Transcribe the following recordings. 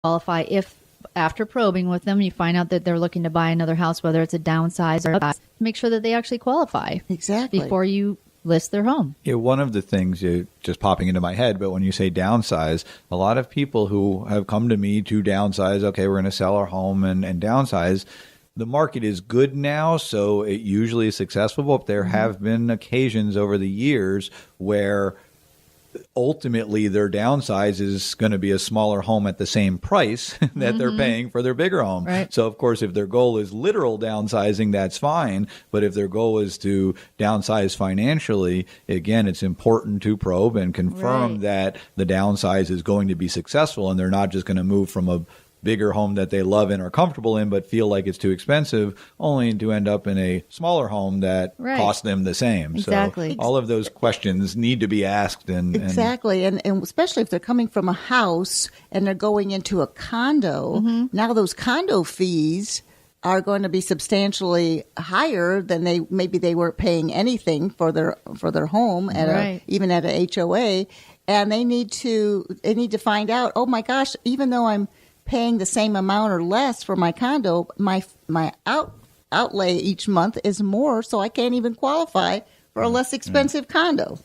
qualify if after probing with them, you find out that they're looking to buy another house, whether it's a downsize or upsize, make sure that they actually qualify. Exactly. Before you list their home. Yeah, one of the things just popping into my head, but when you say downsize, a lot of people who have come to me to downsize, okay, we're going to sell our home and downsize. The market is good now, so it usually is successful, but there have been occasions over the years where ultimately their downsize is going to be a smaller home at the same price that they're paying for their bigger home. Right. So, of course, if their goal is literal downsizing, that's fine. But if their goal is to downsize financially, again, it's important to probe and confirm that the downsize is going to be successful and they're not just going to move from a bigger home that they love and are comfortable in but feel like it's too expensive, only to end up in a smaller home that costs them the same. Exactly. So all of those questions need to be asked. Exactly. And especially if they're coming from a house and they're going into a condo, now those condo fees are going to be substantially higher than they weren't paying anything for their home at even at a HOA, and they need to find out, oh my gosh, even though I'm paying the same amount or less for my condo, my outlay each month is more, so I can't even qualify for a less expensive condo.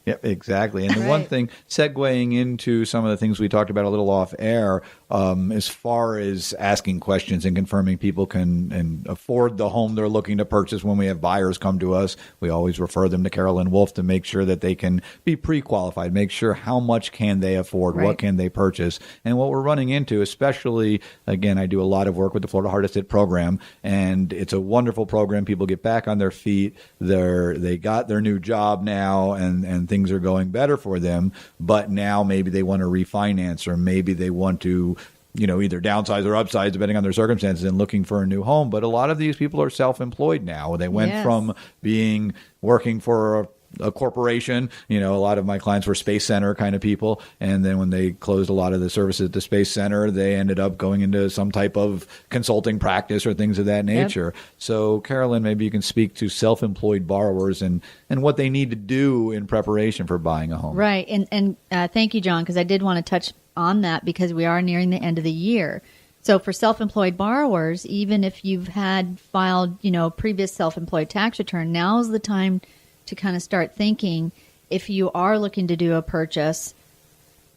Yep, exactly. And the one thing, segueing into some of the things we talked about a little off air, as far as asking questions and confirming people can afford the home they're looking to purchase. When we have buyers come to us, we always refer them to Carolyn Wolf to make sure that they can be pre-qualified, make sure how much can they afford, what can they purchase. And what we're running into, especially, again, I do a lot of work with the Florida Hardest Hit program, and it's a wonderful program. People get back on their feet. They got their new job now, and things are going better for them, but now maybe they want to refinance, or maybe they want to, either downsize or upsize depending on their circumstances and looking for a new home. But a lot of these people are self-employed now. They went from working for a corporation. A lot of my clients were Space Center kind of people. And then when they closed a lot of the services at the Space Center, they ended up going into some type of consulting practice or things of that nature. Yep. So, Carolyn, maybe you can speak to self-employed borrowers and what they need to do in preparation for buying a home. Right. And thank you, John, because I did want to touch on that because we are nearing the end of the year. So for self-employed borrowers, even if you've had filed, previous self-employed tax return, now's the time to kind of start thinking, if you are looking to do a purchase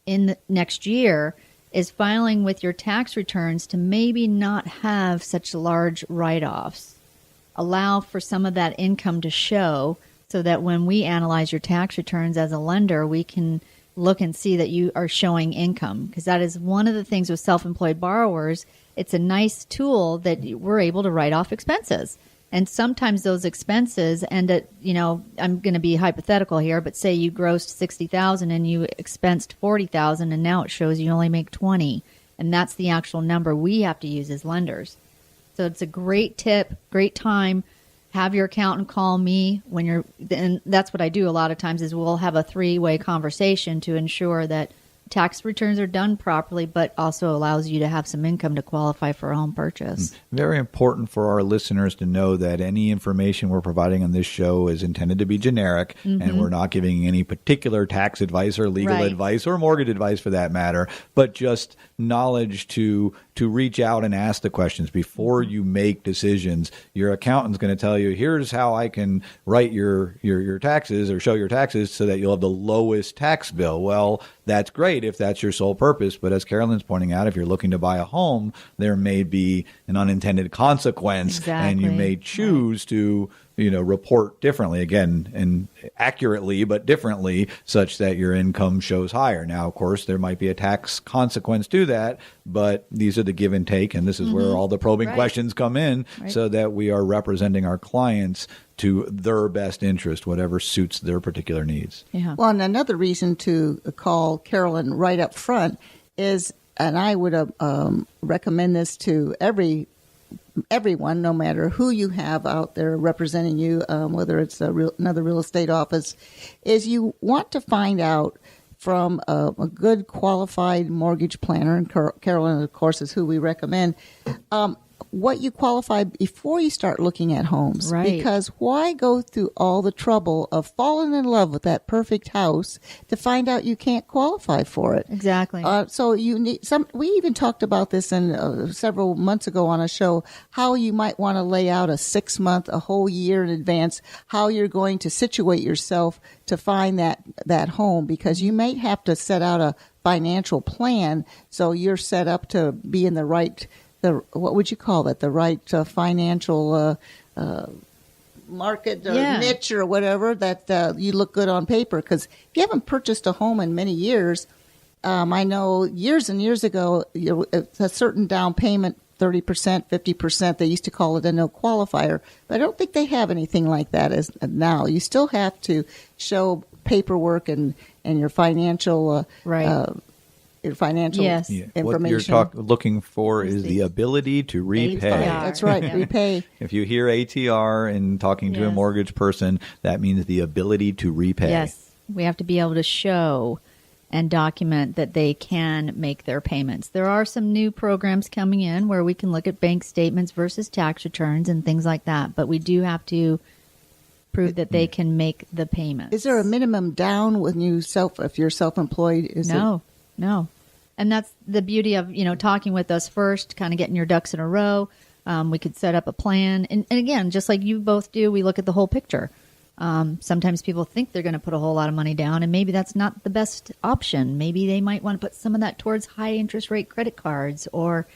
in the next year, is filing with your tax returns to maybe not have such large write-offs. Allow for some of that income to show so that when we analyze your tax returns as a lender, we can look and see that you are showing income, because that is one of the things with self-employed borrowers. It's a nice tool that we're able to write off expenses. And sometimes those expenses end at, I'm going to be hypothetical here, but say you grossed $60,000 and you expensed $40,000, and now it shows you only make $20,000, and that's the actual number we have to use as lenders. So it's a great tip, great time. Have your accountant call me and that's what I do a lot of times, is we'll have a 3-way conversation to ensure that tax returns are done properly, but also allows you to have some income to qualify for a home purchase. Very important for our listeners to know that any information we're providing on this show is intended to be generic, and we're not giving any particular tax advice or legal advice or mortgage advice for that matter, but just knowledge to reach out and ask the questions before you make decisions. Your accountant's going to tell you, here's how I can write your taxes or show your taxes so that you'll have the lowest tax bill. Well, that's great if that's your sole purpose. But as Carolyn's pointing out, if you're looking to buy a home, there may be an unintended consequence, and you may choose to report differently, again, and accurately, but differently, such that your income shows higher. Now, of course, there might be a tax consequence to that, but these are the give and take, and this is where all the probing questions come in, so that we are representing our clients to their best interest, whatever suits their particular needs. Yeah. Well, and another reason to call Carolyn right up front is, and I would recommend this to everyone, no matter who you have out there representing you, whether it's another real estate office, is you want to find out from a good qualified mortgage planner, and Carolyn, of course, is who we recommend, what you qualify before you start looking at homes. Right. Because why go through all the trouble of falling in love with that perfect house to find out you can't qualify for it? Exactly. So you need we even talked about this in several months ago on a show, how you might want to lay out a 6 month, a whole year in advance, how you're going to situate yourself to find that home, because you may have to set out a financial plan so you're set up to be in the right, what would you call it? The right financial market or niche or whatever, that you look good on paper. Because if you haven't purchased a home in many years, I know years and years ago, a certain down payment, 30%, 50%, they used to call it a no qualifier. But I don't think they have anything like that as now. You still have to show paperwork and your financial your financial information. What you're looking for is the ability to repay. That's right, repay. If you hear ATR and talking to a mortgage person, that means the ability to repay. Yes, we have to be able to show and document that they can make their payments. There are some new programs coming in where we can look at bank statements versus tax returns and things like that, but we do have to prove that they can make the payments. Is there a minimum down when if you're self-employed? No. And that's the beauty of, talking with us first, kind of getting your ducks in a row. We could set up a plan. And again, just like you both do, we look at the whole picture. Sometimes people think they're going to put a whole lot of money down, and maybe that's not the best option. Maybe they might want to put some of that towards high interest rate credit cards or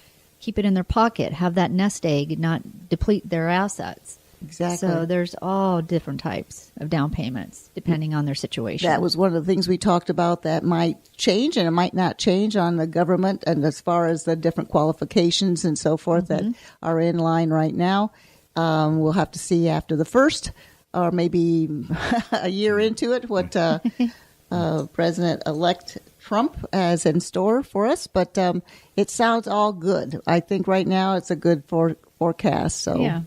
keep it in their pocket, have that nest egg, not deplete their assets. Exactly. So there's all different types of down payments depending on their situation. That was one of the things we talked about that might change, and it might not change on the government, and as far as the different qualifications and so forth that are in line right now. We'll have to see after the first, or maybe a year into it, what President-elect Trump has in store for us. But it sounds all good. I think right now it's a good forecast. So. Yeah.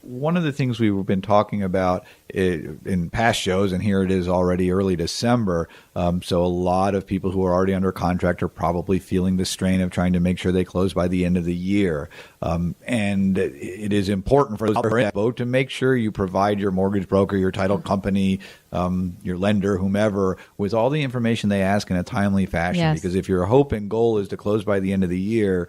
One of the things we've been talking about in past shows, and here it is already early December, so a lot of people who are already under contract are probably feeling the strain of trying to make sure they close by the end of the year. And it is important for those to make sure you provide your mortgage broker, your title company, your lender, whomever, with all the information they ask in a timely fashion. Yes. Because if your hope and goal is to close by the end of the year,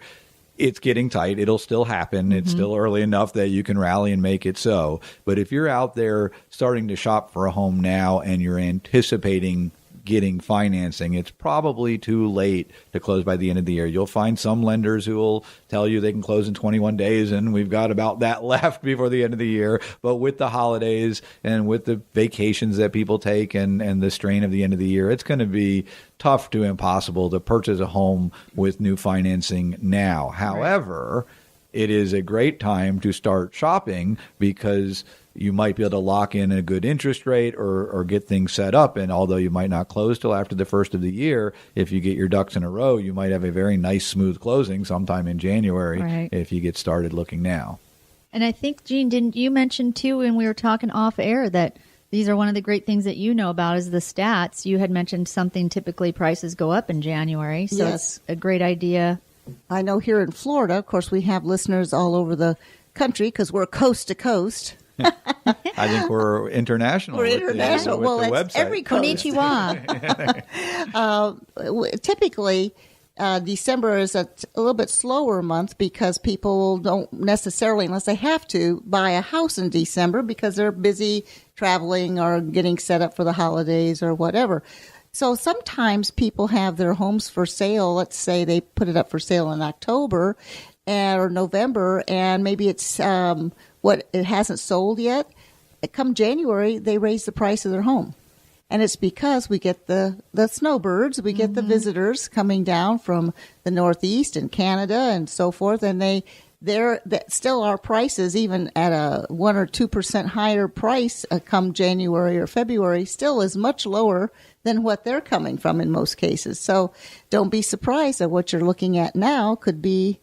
it's getting tight. It'll still happen. It's still early enough that you can rally and make it so. But if you're out there starting to shop for a home now and you're anticipating getting financing, it's probably too late to close by the end of the year. You'll find some lenders who will tell you they can close in 21 days, and we've got about that left before the end of the year. But with the holidays and with the vacations that people take and the strain of the end of the year, it's going to be tough to impossible to purchase a home with new financing now. However, it is a great time to start shopping because you might be able to lock in a good interest rate or get things set up. And although you might not close till after the first of the year, if you get your ducks in a row, you might have a very nice, smooth closing sometime in January if you get started looking now. And I think, Jean, didn't you mention, too, when we were talking off air, that these are one of the great things that you know about is the stats. You had mentioned something, typically prices go up in January. So it's a great idea. I know here in Florida, of course, we have listeners all over the country because we're coast to coast. I think we're international. We're international. With the it's website. Every coast. Konnichiwa. Typically, December is a little bit slower month because people don't necessarily, unless they have to, buy a house in December because they're busy traveling or getting set up for the holidays or whatever. So sometimes people have their homes for sale. Let's say they put it up for sale in October or November, and maybe it's it hasn't sold yet. Come January, they raise the price of their home. And it's because we get the snowbirds, we get the visitors coming down from the Northeast and Canada and so forth, and they're still our prices, even at a 1 or 2% higher price come January or February, still is much lower than what they're coming from in most cases. So don't be surprised that what you're looking at now could be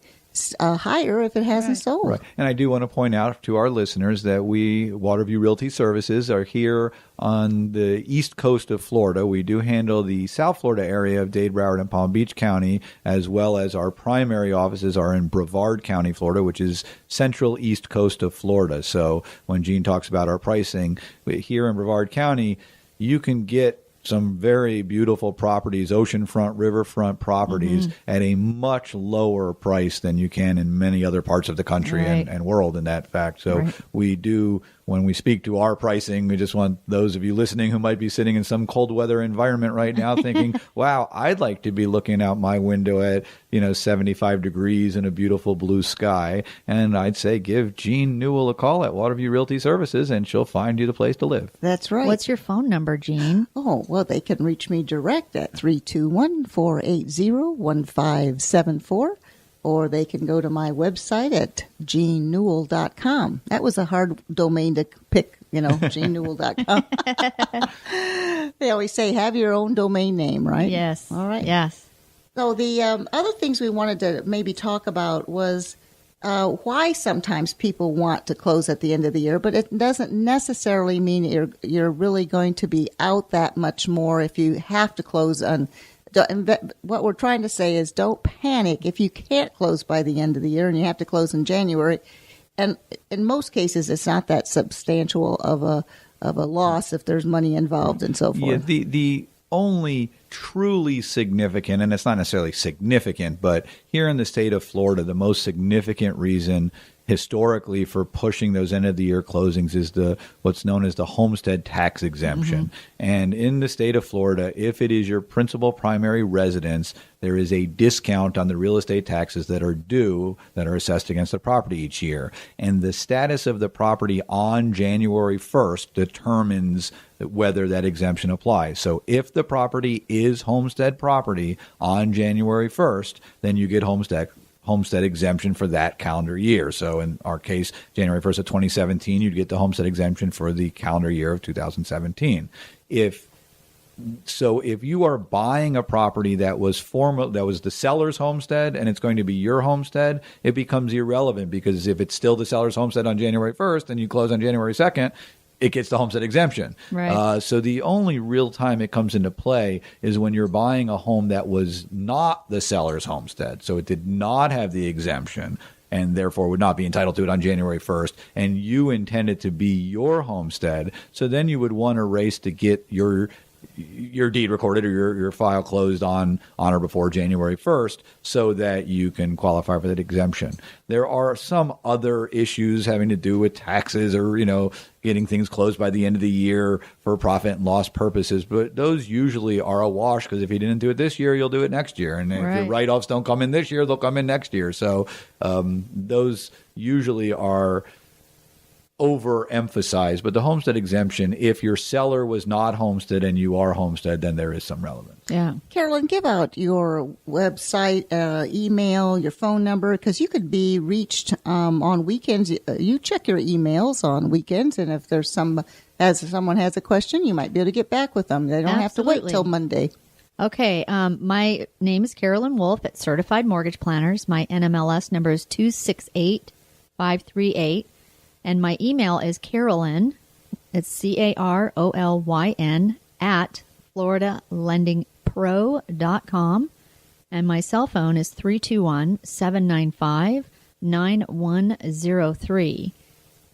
higher if it hasn't sold. Right. And I do want to point out to our listeners that we, Waterview Realty Services, are here on the east coast of Florida. We do handle the South Florida area of Dade, Broward, and Palm Beach County, as well as our primary offices are in Brevard County, Florida, which is central east coast of Florida. So when Jean talks about our pricing, here in Brevard County, you can get some very beautiful properties, oceanfront, riverfront properties at a much lower price than you can in many other parts of the country and world in that fact. So we do, when we speak to our pricing, we just want those of you listening who might be sitting in some cold weather environment right now thinking, wow, I'd like to be looking out my window at, 75 degrees and a beautiful blue sky. And I'd say give Jean Newell a call at Waterview Realty Services and she'll find you the place to live. That's right. What's your phone number, Jean? Oh, well, they can reach me direct at 321-480-1574. Or they can go to my website at jeannewell.com. That was a hard domain to pick, jeannewell.com. They always say, have your own domain name, right? Yes. All right. Yes. So the other things we wanted to maybe talk about was why sometimes people want to close at the end of the year, but it doesn't necessarily mean you're really going to be out that much more if you have to close on. What we're trying to say is don't panic if you can't close by the end of the year and you have to close in January. And in most cases, it's not that substantial of a loss if there's money involved and so forth. Yeah, the only truly significant, and it's not necessarily significant, but here in the state of Florida, the most significant reason historically for pushing those end of the year closings is what's known as the homestead tax exemption. And in the state of Florida, if it is your principal primary residence, there is a discount on the real estate taxes that are due, that are assessed against the property each year. And the status of the property on January 1st determines whether that exemption applies. So if the property is homestead property on January 1st, then you get homestead exemption for that calendar year. So in our case, January 1st of 2017, you'd get the homestead exemption for the calendar year of 2017. If you are buying a property that was the seller's homestead and it's going to be your homestead, it becomes irrelevant, because if it's still the seller's homestead on January 1st and you close on January 2nd, it gets the homestead exemption. Right. So the only real time it comes into play is when you're buying a home that was not the seller's homestead. So it did not have the exemption and therefore would not be entitled to it on January 1st. And you intend it to be your homestead. So then you would want to race to get your deed recorded or your file closed on or before January 1st so that you can qualify for that exemption. There are some other issues having to do with taxes or, getting things closed by the end of the year for profit and loss purposes, but those usually are a wash, because if you didn't do it this year, you'll do it next year. And if your write-offs don't come in this year, they'll come in next year. So those usually are overemphasized, but the homestead exemption, if your seller was not homestead and you are homestead, then there is some relevance. Yeah. Carolyn, give out your website, email, your phone number, because you could be reached on weekends. You check your emails on weekends, and if there's someone has a question, you might be able to get back with them. They don't have to wait till Monday. Okay. My name is Carolyn Wolf at Certified Mortgage Planners. My NMLS number is 268538. And my email is Carolyn, it's CAROLYN, at FloridaLendingPro.com. And my cell phone is 321-795-9103.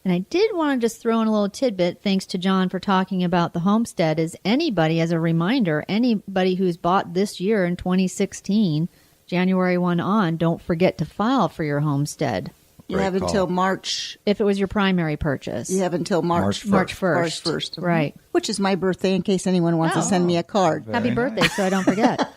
And I did want to just throw in a little tidbit, thanks to John for talking about the homestead, is anybody, as a reminder, anybody who's bought this year in 2016, January 1 on, don't forget to file for your homestead. You have until March. If it was your primary purchase. You have until March 1st. March 1st. March 1st. Right. Which is my birthday, in case anyone wants to send me a card. Happy birthday, so I don't forget.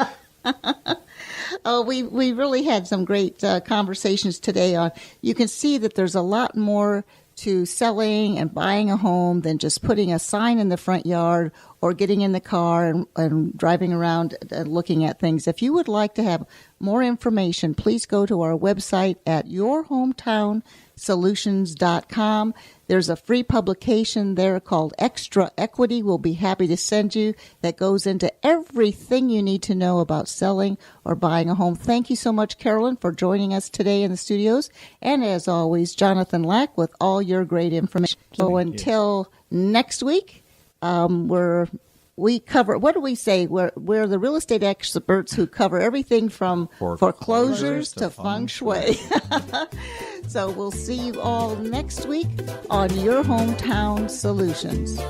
We really had some great conversations today. You can see that there's a lot more to selling and buying a home than just putting a sign in the front yard or getting in the car and driving around and looking at things. If you would like to have more information, please go to our website at yourhometownsolutions.com. There's a free publication there called Extra Equity. We'll be happy to send you that goes into everything you need to know about selling or buying a home. Thank you so much, Carolyn, for joining us today in the studios. And as always, Jonathan Lack with all your great information. So until next week, we cover, what do we say? We're the real estate experts who cover everything from foreclosures to Feng Shui. So we'll see you all next week on Your Hometown Solutions.